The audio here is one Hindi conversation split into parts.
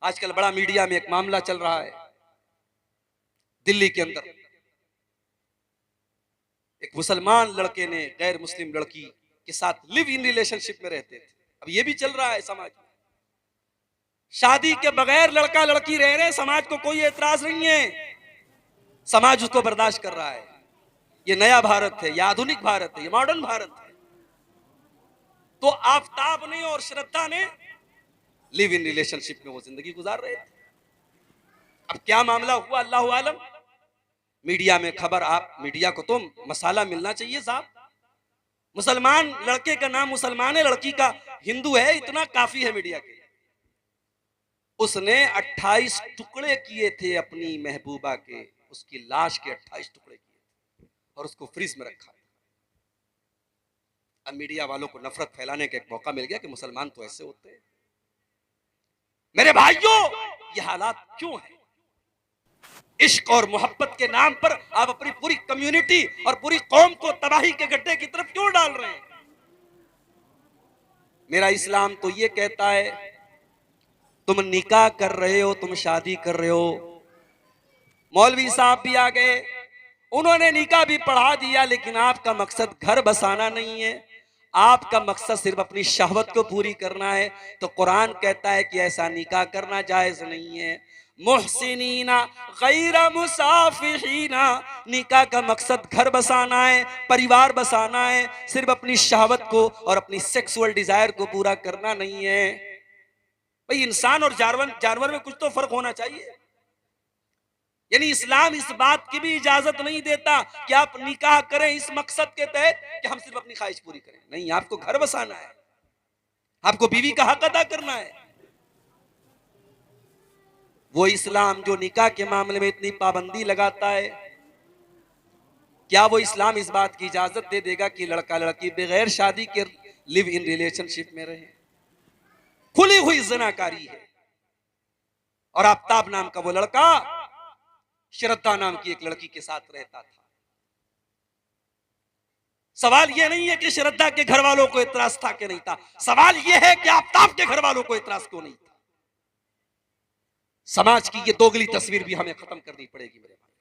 आजकल बड़ा मीडिया में एक मामला चल रहा है, दिल्ली के अंदर एक मुसलमान लड़के ने गैर मुस्लिम लड़की के साथ लिव इन रिलेशनशिप में रहते थे। अब ये भी चल रहा है समाज में, शादी के बगैर लड़का लड़की रह रहे हैं, समाज को कोई एतराज नहीं है, समाज उसको बर्दाश्त कर रहा है। ये नया भारत है, ये आधुनिक भारत है, ये मॉडर्न भारत है। तो आफताब ने और श्रद्धा ने लिव इन रिलेशनशिप में वो जिंदगी गुजार रहे थे। अब क्या मामला हुआ अल्लाह आलम, मीडिया में खबर, आप मीडिया को तो मसाला मिलना चाहिए साहब। मुसलमान लड़के का नाम मुसलमान है, लड़की का हिंदू है, इतना काफी है मीडिया के। उसने 28 टुकड़े किए थे अपनी महबूबा के, उसकी लाश के 28 टुकड़े किए और उसको फ्रीज में रखा। अब मीडिया वालों को नफरत फैलाने का एक मौका मिल गया कि मुसलमान तो ऐसे होते हैं। मेरे भाइयों, ये हालात क्यों है? इश्क और मोहब्बत के नाम पर आप अपनी पूरी कम्युनिटी और पूरी कौम को तबाही के गड्ढे की तरफ क्यों डाल रहे हैं? मेरा इस्लाम तो ये कहता है, तुम निकाह कर रहे हो, तुम शादी कर रहे हो। मौलवी साहब भी आ गए, उन्होंने निकाह भी पढ़ा दिया, लेकिन आपका मकसद घर बसाना नहीं है, आपका मकसद सिर्फ अपनी शहवत को पूरी करना है। तो कुरान कहता है कि ऐसा निकाह करना जायज नहीं है। मुहसिनीना गैरा मुसाफिहीना, निकाह का मकसद घर बसाना है, परिवार बसाना है, सिर्फ अपनी शहवत को और अपनी सेक्सुअल डिजायर को पूरा करना नहीं है। भाई, इंसान और जानवर में कुछ तो फर्क होना चाहिए। यानी इस्लाम इस बात की भी इजाजत नहीं देता कि आप निकाह करें इस मकसद के तहत कि हम सिर्फ अपनी ख्वाहिश पूरी करें। नहीं, आपको घर बसाना है, आपको बीवी का हक अदा करना है। वो इस्लाम जो निकाह के मामले में इतनी पाबंदी लगाता है, क्या वो इस्लाम इस बात की इजाजत दे देगा कि लड़का लड़की बगैर शादी के लिव इन रिलेशनशिप में रहे? खुली हुई ज़िनाकारी है। और आफ्ताब नाम का वो लड़का श्रद्धा नाम की एक लड़की के साथ रहता था। सवाल यह नहीं है कि श्रद्धा के घर वालों को इतराज था कि नहीं था, सवाल यह है कि आफ्ताब के घर वालों को इतराज क्यों नहीं था। समाज की ये दोगली तस्वीर भी हमें खत्म करनी पड़ेगी मेरे भाई।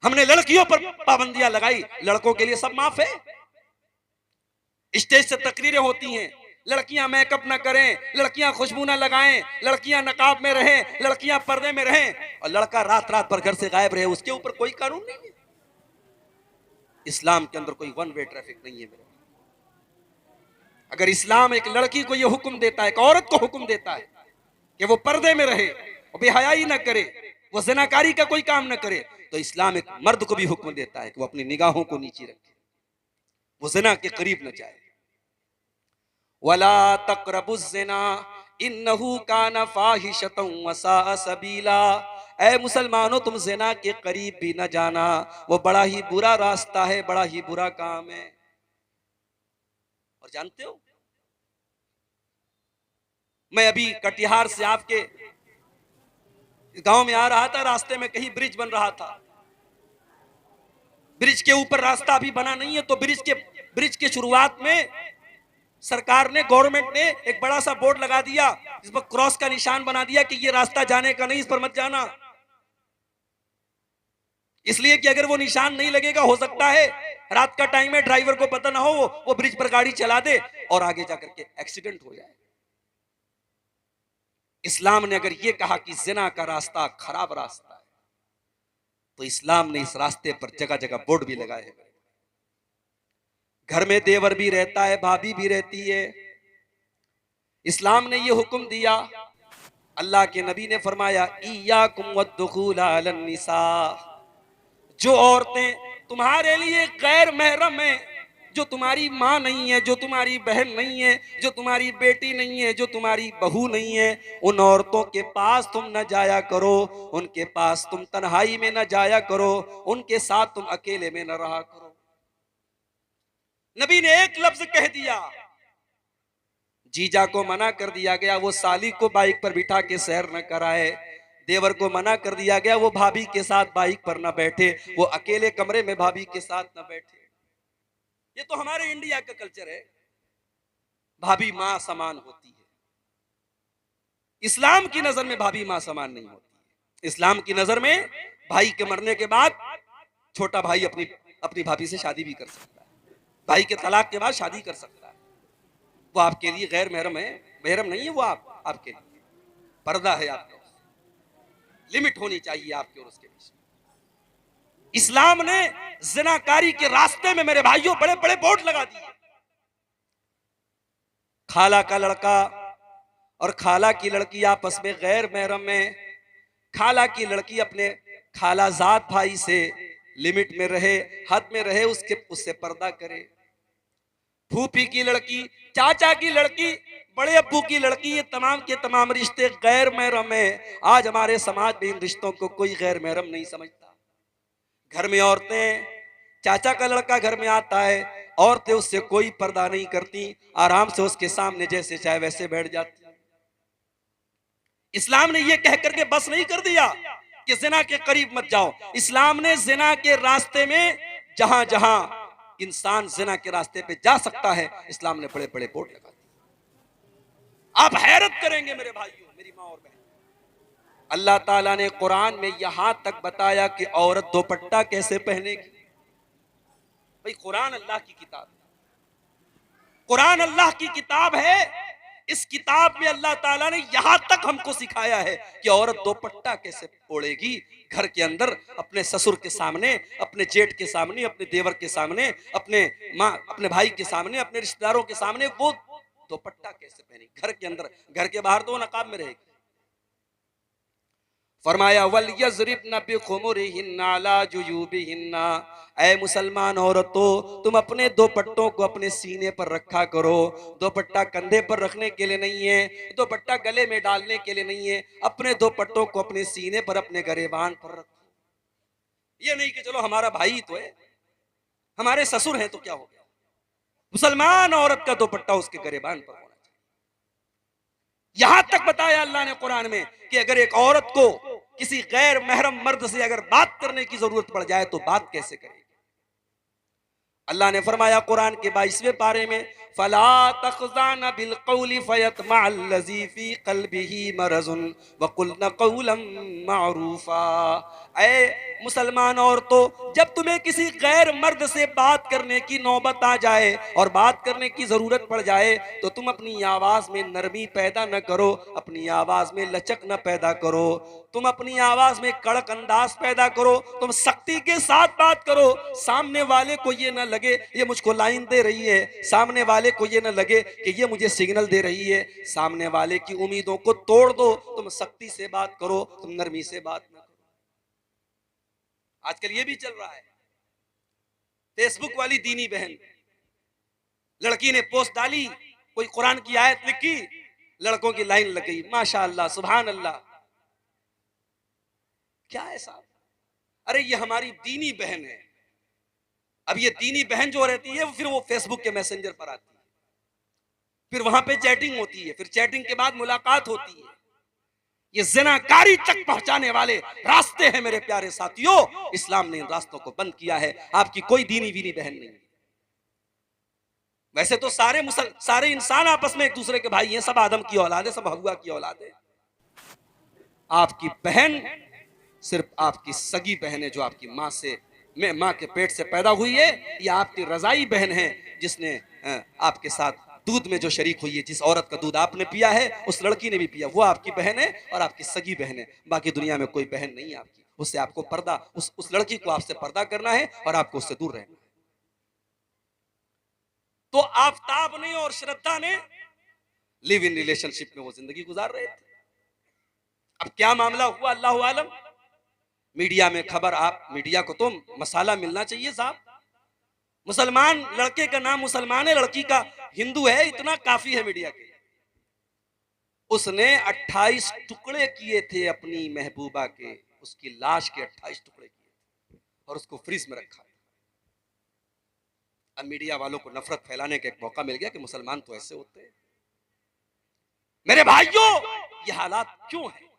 हमने लड़कियों पर पाबंदियां लगाई, लड़कों के लिए सब माफ है। स्टेज से तकरीरें होती हैं, लड़कियां मेकअप ना करें, लड़कियां खुशबू ना लगाएं, लड़कियां नकाब में रहें, लड़कियां पर्दे में रहें, और लड़का रात रात भर घर से गायब रहे, उसके ऊपर कोई कानून नहीं है। इस्लाम के अंदर कोई वन वे ट्रैफिक नहीं है मेरे। अगर इस्लाम एक लड़की को यह हुक्म देता है, एक औरत को हुक्म देता है कि वो पर्दे में रहे और बेहयाई ना करे, वो ज़िनाकारी का कोई काम ना करे, तो इस्लाम एक मर्द को भी हुक्म देता है कि वो अपनी निगाहों को नीचे रखे, वो ज़िना के करीब न जाए। वला तक़रबुज़्ज़िना इन्नहु काना फ़ाहिशतन व साअ सबीला। ऐ मुसलमानों, तुम ज़िना के करीब भी न जाना, वो बड़ा ही बुरा रास्ता है, बड़ा ही बुरा काम है। और जानते हो, मैं अभी कटिहार से आपके गांव में आ रहा था, रास्ते में कहीं ब्रिज बन रहा था, ब्रिज के ऊपर रास्ता अभी बना नहीं है, तो ब्रिज के शुरुआत में सरकार ने, गवर्नमेंट ने एक बड़ा सा बोर्ड लगा दिया, इस पर क्रॉस का निशान बना दिया कि ये रास्ता जाने का नहीं, इस पर मत जाना। इसलिए कि अगर वो निशान नहीं लगेगा, हो सकता है रात का टाइम है, ड्राइवर को पता ना हो, वो ब्रिज पर गाड़ी चला दे और आगे जाकर के एक्सीडेंट हो जाए। इस्लाम ने अगर ये कहा कि जिना का रास्ता खराब रास्ता है, तो इस्लाम ने इस रास्ते पर जगह जगह बोर्ड भी लगाए हैं। घर में देवर भी रहता है, भाभी भी रहती है, इस्लाम ने ये हुक्म दिया। अल्लाह के नबी ने फरमाया, इय्याकुम वद्दुखूल अलन निसा, जो औरतें तुम्हारे लिए गैर महरम है, जो तुम्हारी माँ नहीं है, जो तुम्हारी बहन नहीं है, जो तुम्हारी बेटी नहीं है, जो तुम्हारी बहू नहीं है, उन औरतों के पास तुम न जाया करो, उनके पास तुम तन्हाई में न जाया करो, उनके साथ तुम अकेले में न रहा करो। नबी ने एक लफ्ज कह दिया, जीजा को मना कर दिया गया वो साली को बाइक पर बिठा के सैर न कराए, देवर को मना कर दिया गया वो भाभी के साथ बाइक पर न बैठे, वो अकेले कमरे में भाभी के साथ न बैठे। ये तो हमारे इंडिया का कल्चर है, भाभी मां समान होती है। इस्लाम की नजर में भाभी मां समान नहीं होती। इस्लाम की नजर में भाई के मरने के बाद छोटा भाई अपनी अपनी भाभी से शादी भी कर सकता है, भाई के तलाक के बाद शादी कर सकता है। वो आपके लिए गैर महरम है, महरम नहीं है वो, आपके लिए पर्दा है। आपके लिमिट होनी चाहिए आपके और उसके बीच। इस्लाम ने जिनाकारी के रास्ते में मेरे भाइयों बड़े बड़े बोर्ड लगा दिए। खाला का लड़का और खाला की लड़की आपस में गैर महरम में, खाला की लड़की अपने खालाजाद भाई से लिमिट में रहे, हद में रहे, उससे पर्दा करे। फूफी की लड़की, चाचा की लड़की, बड़े अब्बू की लड़की, ये तमाम के तमाम रिश्ते गैर महरम है। आज हमारे समाज में इन रिश्तों को कोई गैर महरम नहीं समझता। घर में औरतें, चाचा का लड़का घर में आता है, औरतें उससे कोई पर्दा नहीं करती, आराम से उसके सामने जैसे चाहे वैसे बैठ जाती। इस्लाम ने यह कह करके बस नहीं कर दिया कि जिना के करीब मत जाओ। इस्लाम ने जिना के रास्ते में जहां जहां इंसान जिना के रास्ते पे जा सकता है, इस्लाम ने बड़े बड़े बोर्ड लगा दिए। आप हैरत करेंगे मेरे भाइयों, मेरी मां और बहन, अल्लाह ताला ने कुरान में यहां तक बताया कि औरत दुपट्टा कैसे पहनेगी। भाई कुरान अल्लाह की किताब है, कुरान अल्लाह की किताब है। इस किताब में अल्लाह ताला ने यहां तक हमको सिखाया है कि औरत दुपट्टा कैसे ओढ़ेगी घर के अंदर, अपने ससुर के सामने, अपने जेठ के सामने, अपने देवर के सामने, अपने भाई के सामने, अपने रिश्तेदारों के सामने वो दुपट्टा कैसे पहनेगी घर के अंदर। घर के बाहर तो नकाब में रहेगी। फरमाया वल यज़रिबना बिखुमुरिहिन्ना अला जुयूबिहिन्ना, ऐ मुसलमान औरतों, तुम अपने दुपट्टों को अपने सीने पर रखा करो। दुपट्टा कंधे पर रखने के लिए नहीं है, दुपट्टा गले में डालने के लिए नहीं है। अपने दुपट्टों को अपने सीने पर, अपने गरेबान पर रखो। ये नहीं कि चलो हमारा भाई तो है, हमारे ससुर हैं तो क्या हो गया। मुसलमान औरत का दुपट्टा उसके गरेबान पर होना चाहिए। यहां तक बताया अल्लाह ने कुरान में कि अगर एक औरत को किसी गैर महरम मर्द से अगर बात करने की जरूरत पड़ जाए तो बात कैसे करेगी। अल्लाह ने फरमाया कुरान के 22वें पारे में, फला तखज़ाना बिल क़ौली फ़यतमअल्लज़ी फ़ी क़ल्बिही मरज़ुन वक़ुल्ना क़ौलन मारूफ़ा। ऐ मुसलमान औरतों, जब तुम्हें किसी गैर मर्द से बात करने की नौबत आ जाए और बात करने की जरूरत पड़ जाए तो तुम अपनी आवाज में नरमी पैदा न करो, अपनी आवाज में लचक न पैदा करो, तुम अपनी आवाज में कड़क अंदाज पैदा करो, तुम सख्ती के साथ बात करो। सामने वाले को ये न लगे ये मुझको लाइन दे रही है, सामने वाले को ये न लगे कि ये मुझे सिग्नल दे रही है। सामने वाले की उम्मीदों को तोड़ दो, तुम सख्ती से बात करो, तुम नरमी से बात न करो। आजकल ये भी चल रहा है, फेसबुक वाली दीनी बहन, लड़की ने पोस्ट डाली, कोई कुरान की आयत लिखी, लड़कों की लाइन लग गई, माशाअल्लाह सुभान अल्लाह। क्या है साहब? अरे ये हमारी दीनी बहन है। अब ये दीनी बहन जो रहती है फिर वो फेसबुक के मैसेंजर पर आती है, फिर वहां पे चैटिंग होती है, फिर चैटिंग के बाद मुलाकात होती है। ये ज़िनाकारी तक पहुंचाने वाले रास्ते हैं मेरे प्यारे साथियों। इस्लाम ने इन रास्तों को बंद किया है। आपकी कोई दीनी वीनी बहन नहीं। वैसे तो सारे इंसान आपस में एक दूसरे के भाई हैं, सब आदम की औलाद है, सब हव्वा की औलाद है। आपकी बहन सिर्फ आपकी सगी बहन है जो आपकी माँ के पेट से पैदा हुई है, या आपकी रजाई बहन है जिसने आपके साथ दूध में जो शरीक हुई है। जिस औरत का दूध आपने पिया है उस लड़की ने भी पिया, वो आपकी बहन है और आपकी सगी बहन है। बाकी दुनिया में कोई बहन नहीं है आपकी। उससे आपको पर्दा, उस लड़की को आपसे पर्दा करना है और आपको उससे दूर रहना है। तो आफताब ने और श्रद्धा ने लिव इन रिलेशनशिप में वो जिंदगी गुजार रहे थे। अब क्या मामला हुआ अल्लाह आलम। मीडिया में खबर, आप मीडिया को तो मसाला मिलना चाहिए साहब। मुसलमान लड़के का नाम मुसलमान है, लड़की का हिंदू है, इतना काफी है मीडिया के। उसने 28 टुकड़े किए थे अपनी महबूबा के, उसकी लाश के 28 टुकड़े किए थे और उसको फ्रीज में रखा। अब मीडिया वालों को नफरत फैलाने का एक मौका मिल गया कि मुसलमान तो ऐसे होते हैं। मेरे भाइयों, ये हालात क्यों है?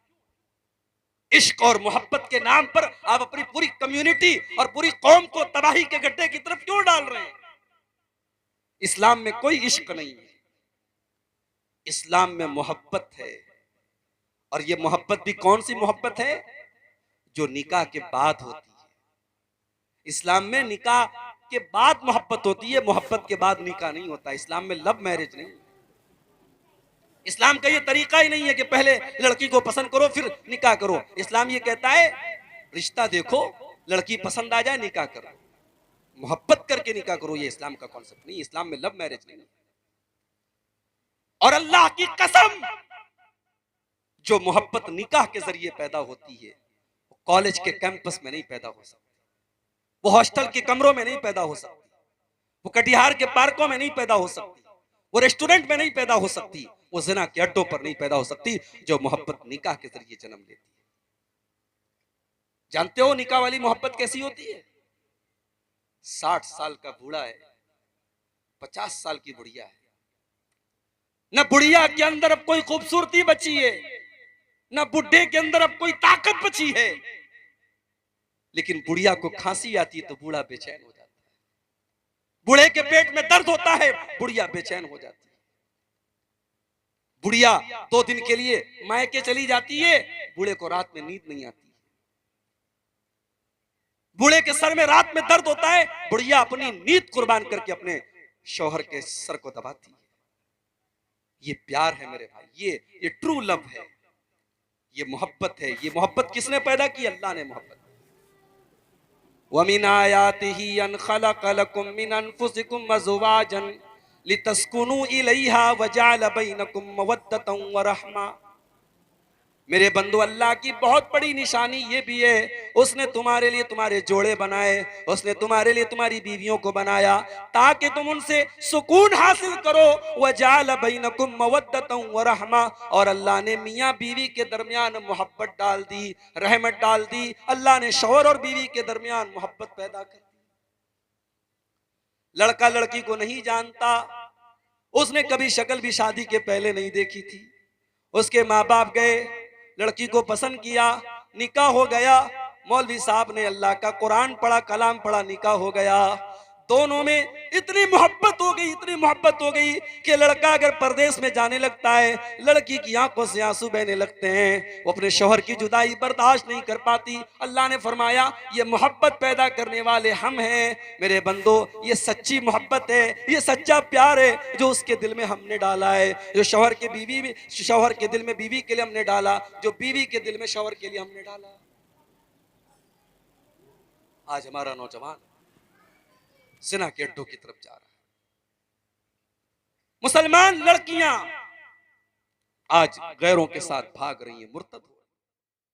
इश्क और मोहब्बत के नाम पर आप अपनी पूरी कम्युनिटी और पूरी कौम को तबाही के गड्ढे की तरफ क्यों डाल रहे हैं? इस्लाम में कोई इश्क नहीं है, इस्लाम में मोहब्बत है। और ये मोहब्बत भी कौन सी मोहब्बत है? जो निकाह के बाद होती है। इस्लाम में निकाह के बाद मोहब्बत होती है, मोहब्बत के बाद निकाह नहीं होता। इस्लाम में लव मैरिज नहीं। इस्लाम का ये तरीका ही नहीं है कि पहले लड़की को पसंद करो फिर निकाह करो। इस्लाम ये कहता है रिश्ता देखो, लड़की पसंद आ जाए निकाह करो, मोहब्बत करके निकाह करो। ये इस्लाम का कॉन्सेप्ट नहीं। इस्लाम में लव मैरिज नहीं। और अल्लाह की कसम, जो मोहब्बत निकाह के जरिए पैदा होती है वो कॉलेज के कैंपस में नहीं पैदा हो सकती, वो हॉस्टल के कमरों में नहीं पैदा हो सकती, वो कटिहार के पार्कों में नहीं पैदा हो सकती, वो रेस्टोरेंट में नहीं पैदा हो सकती, वो जिना के अड्डों पर नहीं पैदा हो सकती। जो मोहब्बत निकाह के जरिए जन्म लेती है। जानते हो निकाह वाली मोहब्बत कैसी होती है? 60 साल का बूढ़ा है, 50 साल की बुढ़िया है, न बुढ़िया के अंदर अब कोई खूबसूरती बची है, न बुढ़े के अंदर अब कोई ताकत बची है, लेकिन बुढ़िया को खांसी आती है तो बूढ़ा बेचैन हो जाता है। बूढ़े के पेट में दर्द होता है, बुढ़िया बेचैन हो जाती है। बुढ़िया 2 दिन के लिए मायके चली जाती है, बूढ़े को रात में नींद नहीं आती। बूढ़े के सर में रात में दर्द होता है, बुढ़िया अपनी नींद कुर्बान करके अपने शौहर के सर को दबाती है। ये प्यार है मेरे भाई, ये ट्रू लव है, ये मोहब्बत है। ये मोहब्बत किसने पैदा की? अल्लाह ने मोहब्बत। वमिन आयातिही अन खलक़ लकुम मिन अनफुसिकुम अज़वाजन लितस्कुनू इलैहा वजअल बैनकुम मवद्दतन व रहमा। मेरे बंधु, अल्लाह की बहुत बड़ी निशानी ये भी है, उसने तुम्हारे लिए तुम्हारे जोड़े बनाए, उसने तुम्हारे लिए तुम्हारी बीवियों को बनाया ताकि तुम उनसे सुकून हासिल करो। वजाल बैनकुम मवद्दतन व रहमा, और अल्लाह ने मियाँ बीवी के दरमियान मोहब्बत डाल दी, रहमत डाल दी। अल्लाह ने शौहर और बीवी के दरमियान मोहब्बत पैदा कर दी। लड़का लड़की को नहीं जानता, उसने कभी शक्ल भी शादी के पहले नहीं देखी थी। उसके माँ बाप गए, लड़की को पसंद किया, निकाह हो गया। मौलवी साहब ने अल्लाह का कुरान पढ़ा, कलाम पढ़ा, निकाह हो गया। दोनों में इतनी मोहब्बत हो गई, इतनी मोहब्बत हो गई कि लड़का अगर परदेश में जाने लगता है, लड़की की आंखों से आंसू बहने लगते हैं, वो अपने शौहर की जुदाई बर्दाश्त नहीं कर पाती। अल्लाह ने फरमाया ये मोहब्बत पैदा करने वाले हम हैं। मेरे बंदो, ये सच्ची मोहब्बत है, ये सच्चा प्यार है जो उसके दिल में हमने डाला है, जो शौहर के दिल में बीवी के लिए हमने डाला, जो बीवी के दिल में शौहर के लिए हमने डाला। आज हमारा नौजवान जिना के अड्डों की तरफ जा रहा है। मुसलमान लड़कियां आज गैरों के साथ भाग रही हैं, मुर्तद हो रही हैं।